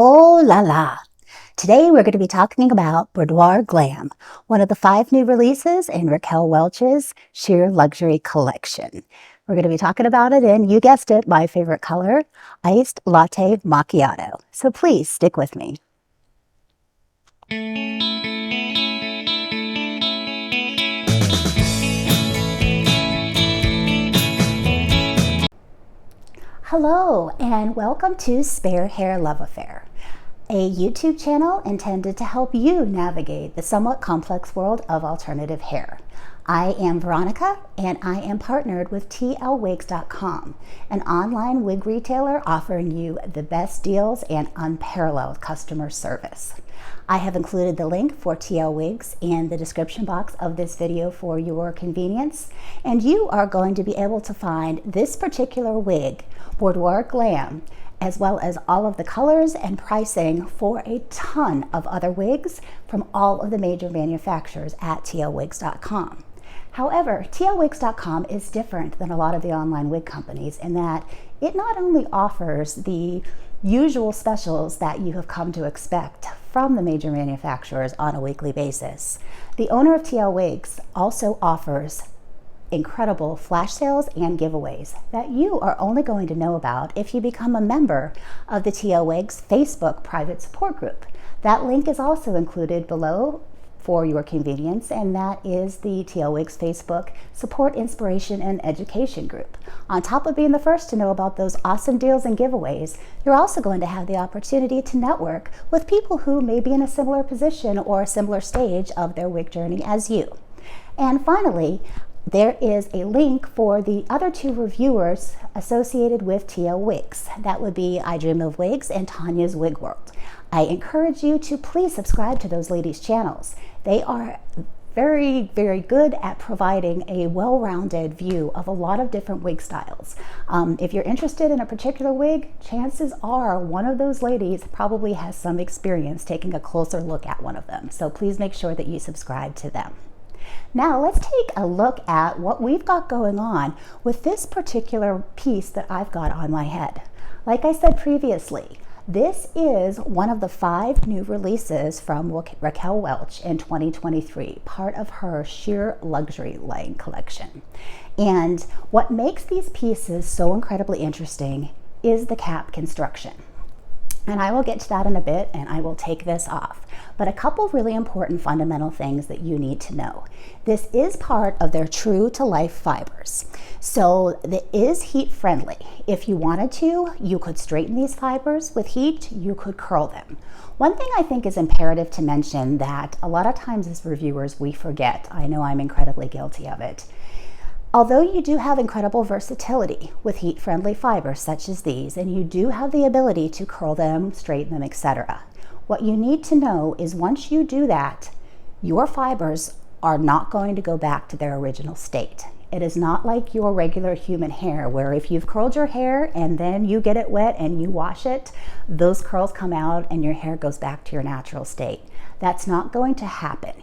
Oh la la! Today we're going to be talking about Boudoir Glam, one of the 5 new releases in Raquel Welch's Sheer Luxury collection. We're going to be talking about it in, you guessed it, my favorite color, Iced Latte Macchiato. So please stick with me. Hello and welcome to Spare Hair Love Affair, a YouTube channel intended to help you navigate the somewhat complex world of alternative hair. I am Veronica and I am partnered with tlwigs.com, an online wig retailer offering you the best deals and unparalleled customer service. I have included the link for TL Wigs in the description box of this video for your convenience, and you are going to be able to find this particular wig, Boudoir Glam, as well as all of the colors and pricing for a ton of other wigs from all of the major manufacturers at tlwigs.com. However, tlwigs.com is different than a lot of the online wig companies in that it not only offers the usual specials that you have come to expect from the major manufacturers on a weekly basis. The owner of TL Wigs also offers incredible flash sales and giveaways that you are only going to know about if you become a member of the TL Wigs Facebook private support group. That link is also included below for your convenience, and that is the TL Wigs Facebook Support, Inspiration, and Education group. On top of being the first to know about those awesome deals and giveaways, you're also going to have the opportunity to network with people who may be in a similar position or a similar stage of their wig journey as you. And finally, there is a link for the other 2 reviewers associated with TL Wigs. That would be I Dream of Wigs and Tonya's Wig World. I encourage you to please subscribe to those ladies' channels. They are very, very good at providing a well-rounded view of a lot of different wig styles. If you're interested in a particular wig, chances are one of those ladies probably has some experience taking a closer look at one of them. So please make sure that you subscribe to them. Now let's take a look at what we've got going on with this particular piece that I've got on my head. Like I said previously, this is one of the 5 new releases from Raquel Welch in 2023, part of her Sheer Luxury line collection. And what makes these pieces so incredibly interesting is the cap construction. And I will get to that in a bit, and I will take this off. But a couple really important fundamental things that you need to know. This is part of their true to life fibers. So it is heat friendly. If you wanted to, you could straighten these fibers with heat, you could curl them. One thing I think is imperative to mention that a lot of times as reviewers we forget, I know I'm incredibly guilty of it. Although you do have incredible versatility with heat-friendly fibers such as these, and you do have the ability to curl them, straighten them, etc., what you need to know is once you do that, your fibers are not going to go back to their original state. It is not like your regular human hair where if you've curled your hair and then you get it wet and you wash it, those curls come out and your hair goes back to your natural state. That's not going to happen.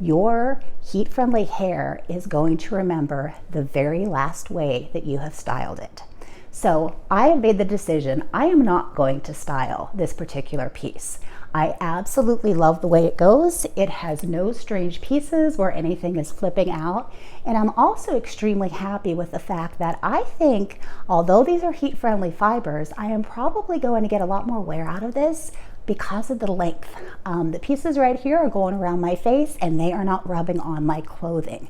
Your heat-friendly hair is going to remember the very last way that you have styled it. So I have made the decision I am not going to style this particular piece. I absolutely love the way it goes. It has no strange pieces where anything is flipping out. And I'm also extremely happy with the fact that I think, although these are heat-friendly fibers, I am probably going to get a lot more wear out of this because of the length. The pieces right here are going around my face and they are not rubbing on my clothing.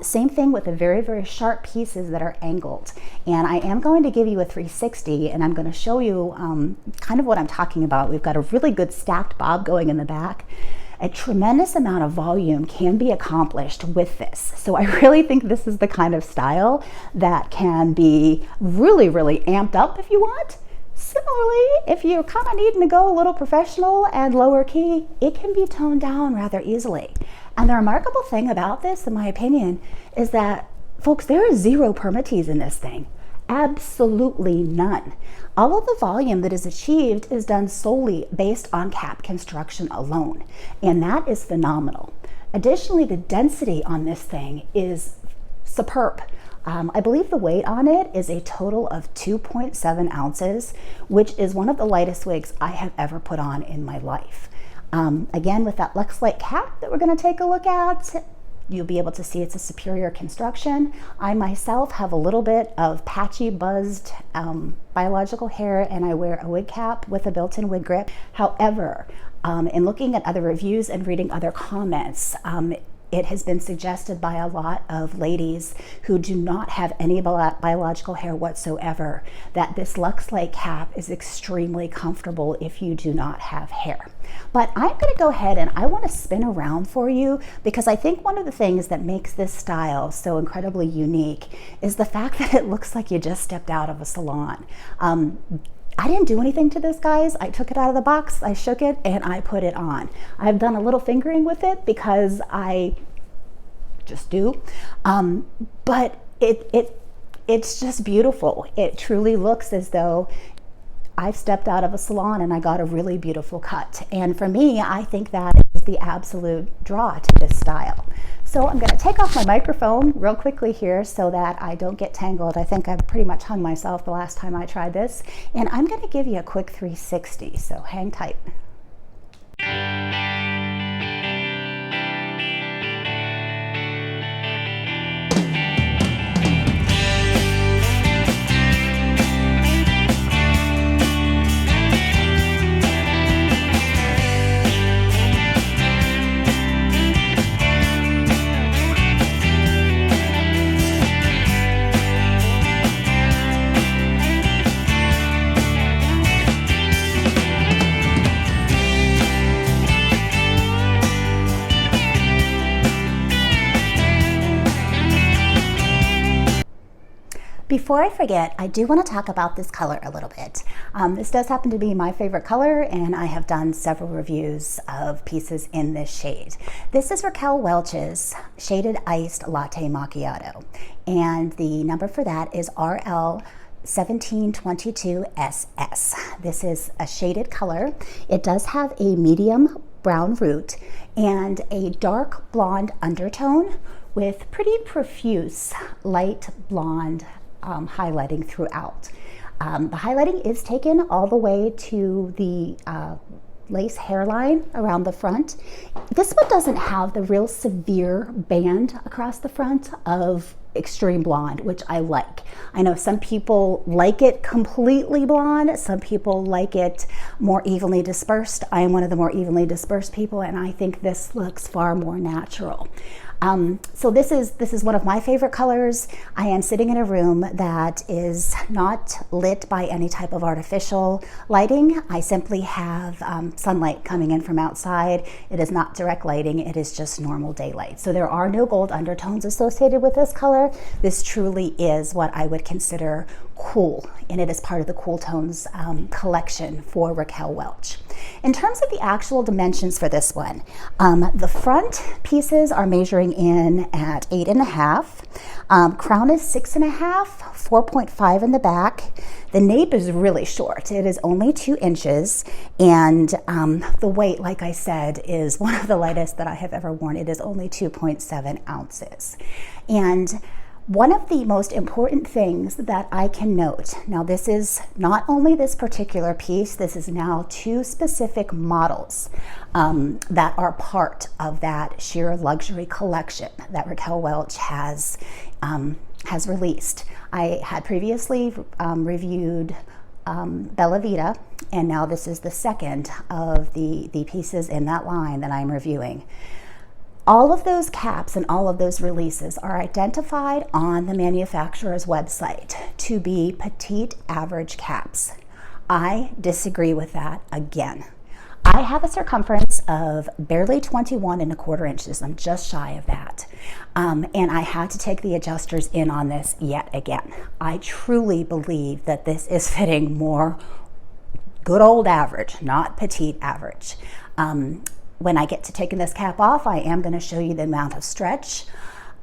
Same thing with the very, very sharp pieces that are angled. And I am going to give you a 360 and I'm going to show you kind of what I'm talking about. We've got a really good stacked bob going in the back. A tremendous amount of volume can be accomplished with this. So I really think this is the kind of style that can be really, really amped up if you want. Similarly, if you're kind of needing to go a little professional and lower key, it can be toned down rather easily. And the remarkable thing about this, in my opinion, is that, folks, there is 0 permatease in this thing. Absolutely none. All of the volume that is achieved is done solely based on cap construction alone, and that is phenomenal. Additionally, the density on this thing is superb. I believe the weight on it is a total of 2.7 ounces, which is one of the lightest wigs I have ever put on in my life. Again, with that Luxe Light cap that we're going to take a look at, you'll be able to see it's a superior construction. I myself have a little bit of patchy, buzzed biological hair, and I wear a wig cap with a built-in wig grip. However, in looking at other reviews and reading other comments, it has been suggested by a lot of ladies who do not have any biological hair whatsoever that this Luxe Light cap is extremely comfortable if you do not have hair. But I'm going to go ahead and I want to spin around for you, because I think one of the things that makes this style so incredibly unique is the fact that it looks like you just stepped out of a salon. I didn't do anything to this, guys. I took it out of the box, I shook it, and I put it on. I've done a little fingering with it because I just do, but it's just beautiful. It truly looks as though I've stepped out of a salon and I got a really beautiful cut. And for me, I think that is the absolute draw to this style. So I'm going to take off my microphone real quickly here so that I don't get tangled. I think I pretty much hung myself the last time I tried this. And I'm going to give you a quick 360, so hang tight. Before I forget, I do want to talk about this color a little bit. This does happen to be my favorite color, and I have done several reviews of pieces in this shade. This is Raquel Welch's Shaded Iced Latte Macchiato, and the number for that is RL1722SS. This is a shaded color. It does have a medium brown root and a dark blonde undertone with pretty profuse light blonde highlighting throughout. The highlighting is taken all the way to the lace hairline around the front. This one doesn't have the real severe band across the front of extreme blonde, which I like. I know some people like it completely blonde. Some people like it more evenly dispersed. I am one of the more evenly dispersed people, and I think this looks far more natural. So this is one of my favorite colors. I am sitting in a room that is not lit by any type of artificial lighting. I simply have sunlight coming in from outside. It is not direct lighting, it is just normal daylight. So there are no gold undertones associated with this color. This truly is what I would consider cool, and it is part of the Cool Tones collection for Raquel Welch. In terms of the actual dimensions for this one, the front pieces are measuring in at 8.5. Crown is 6.5, 4.5 in the back. The nape is really short. It is only 2 inches, and the weight, like I said, is one of the lightest that I have ever worn. It is only 2.7 ounces. And one of the most important things that I can note, now this is not only this particular piece, this is now 2 specific models that are part of that sheer luxury collection that Raquel Welch has released. I had previously reviewed Bella Vita, and now this is the second of the pieces in that line that I'm reviewing. All of those caps and all of those releases are identified on the manufacturer's website to be petite average caps. I disagree with that again. I have a circumference of barely 21.25 inches. I'm just shy of that. And I had to take the adjusters in on this yet again. I truly believe that this is fitting more good old average, not petite average. When I get to taking this cap off, I am going to show you the amount of stretch.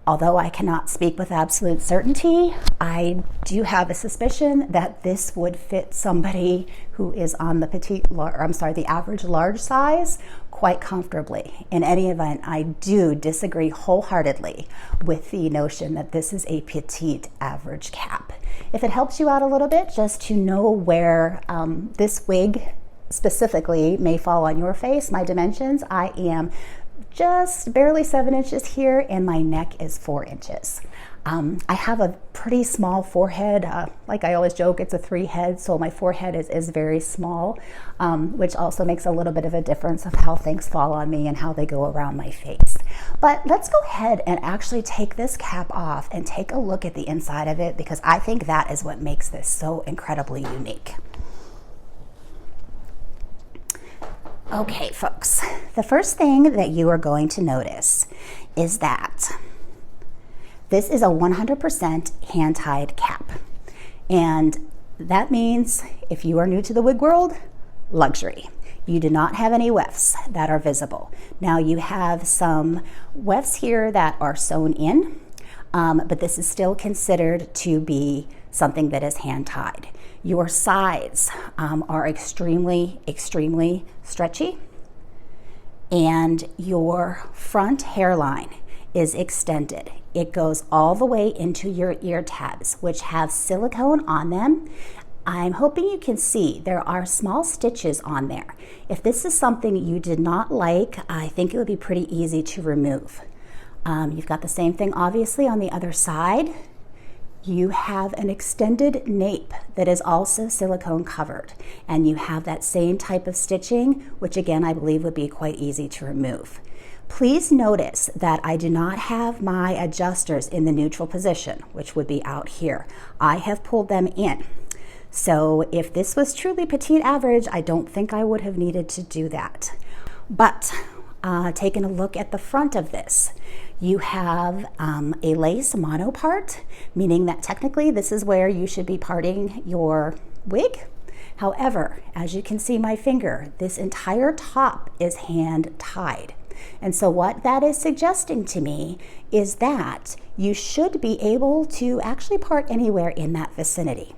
Although I cannot speak with absolute certainty, I do have a suspicion that this would fit somebody who is on the the average large size quite comfortably. In any event, I do disagree wholeheartedly with the notion that this is a petite average cap. If it helps you out a little bit just to know where this wig specifically may fall on your face, my dimensions, I am just barely 7 inches here and my neck is 4 inches. I have a pretty small forehead. Like I always joke, it's a 3 head, so my forehead is very small, which also makes a little bit of a difference of how things fall on me and how they go around my face. But let's go ahead and actually take this cap off and take a look at the inside of it, because I think that is what makes this so incredibly unique. Okay, folks, the first thing that you are going to notice is that this is a 100% hand-tied cap. And that means, if you are new to the wig world, luxury. You do not have any wefts that are visible. Now you have some wefts here that are sewn in, but this is still considered to be something that is hand-tied. Your sides are extremely, extremely stretchy, and your front hairline is extended. It goes all the way into your ear tabs, which have silicone on them. I'm hoping you can see there are small stitches on there. If this is something you did not like, I think it would be pretty easy to remove. You've got the same thing obviously on the other side. You have an extended nape that is also silicone covered, and you have that same type of stitching, which again I believe would be quite easy to remove. Please notice that I do not have my adjusters in the neutral position, which would be out here. I have pulled them in. So if this was truly petite average, I don't think I would have needed to do that. But taking a look at the front of this, you have a lace mono part, meaning that technically this is where you should be parting your wig. However, as you can see my finger, this entire top is hand tied. And so what that is suggesting to me is that you should be able to actually part anywhere in that vicinity.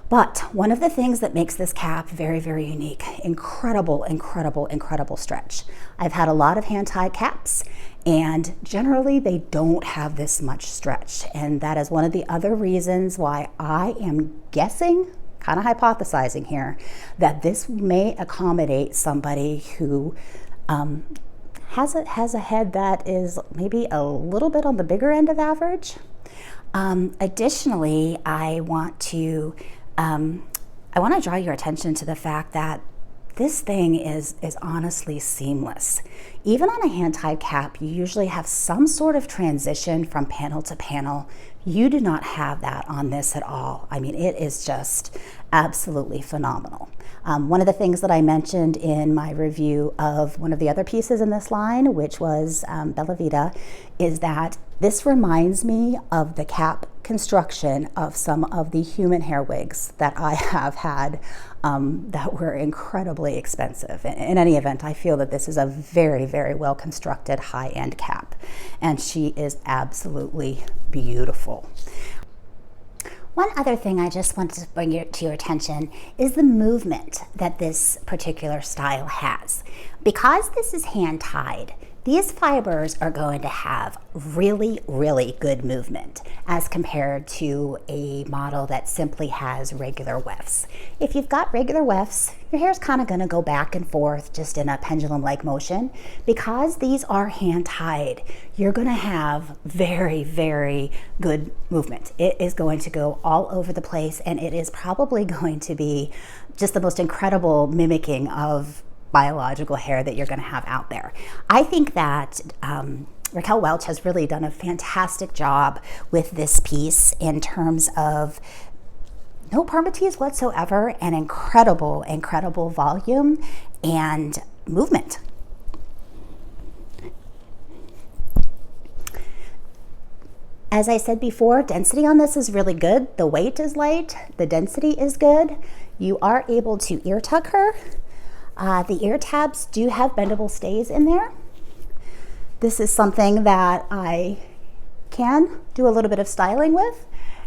But one of the things that makes this cap very, very unique, incredible, incredible, incredible stretch. I've had a lot of hand-tied caps, and generally they don't have this much stretch. And that is one of the other reasons why I am guessing, kind of hypothesizing here, that this may accommodate somebody who has a head that is maybe a little bit on the bigger end of average. Additionally, I want to draw your attention to the fact that this thing is honestly seamless. Even on a hand-tied cap, you usually have some sort of transition from panel to panel. You do not have that on this at all. I mean, it is just absolutely phenomenal. One of the things that I mentioned in my review of one of the other pieces in this line, which was Bella Vita, is that this reminds me of the cap construction of some of the human hair wigs that I have had that were incredibly expensive. In any event, I feel that this is a very, very well constructed high-end cap, and she is absolutely beautiful. One other thing I just wanted to bring to your attention is the movement that this particular style has. Because this is hand-tied, these fibers are going to have really, really good movement as compared to a model that simply has regular wefts. If you've got regular wefts, your hair's kind of going to go back and forth just in a pendulum-like motion. Because these are hand-tied, you're going to have very, very good movement. It is going to go all over the place, and it is probably going to be just the most incredible mimicking of biological hair that you're going to have out there. I think that Raquel Welch has really done a fantastic job with this piece in terms of no permatease whatsoever and incredible, incredible volume and movement. As I said before, density on this is really good. The weight is light, the density is good. You are able to ear tuck her. The ear tabs do have bendable stays in there. This is something that I can do a little bit of styling with,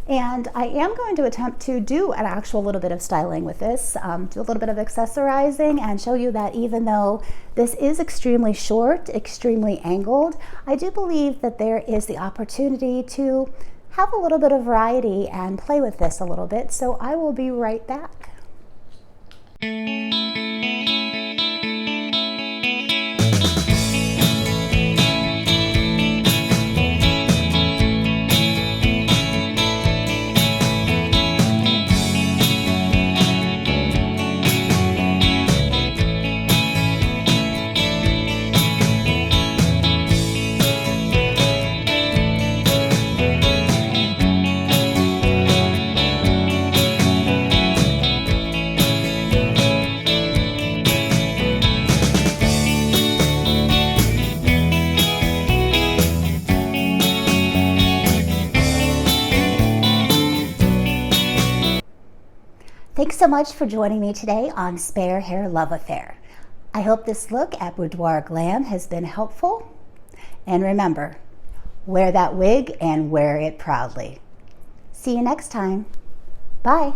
And I am going to attempt to do an actual little bit of styling with this, do a little bit of accessorizing and show you that even though this is extremely short, extremely angled, I do believe that there is the opportunity to have a little bit of variety and play with this a little bit. So I will be right back. Thanks so much for joining me today on Spare Hair Love Affair. I hope this look at Boudoir Glam has been helpful. And remember, wear that wig and wear it proudly. See you next time. Bye.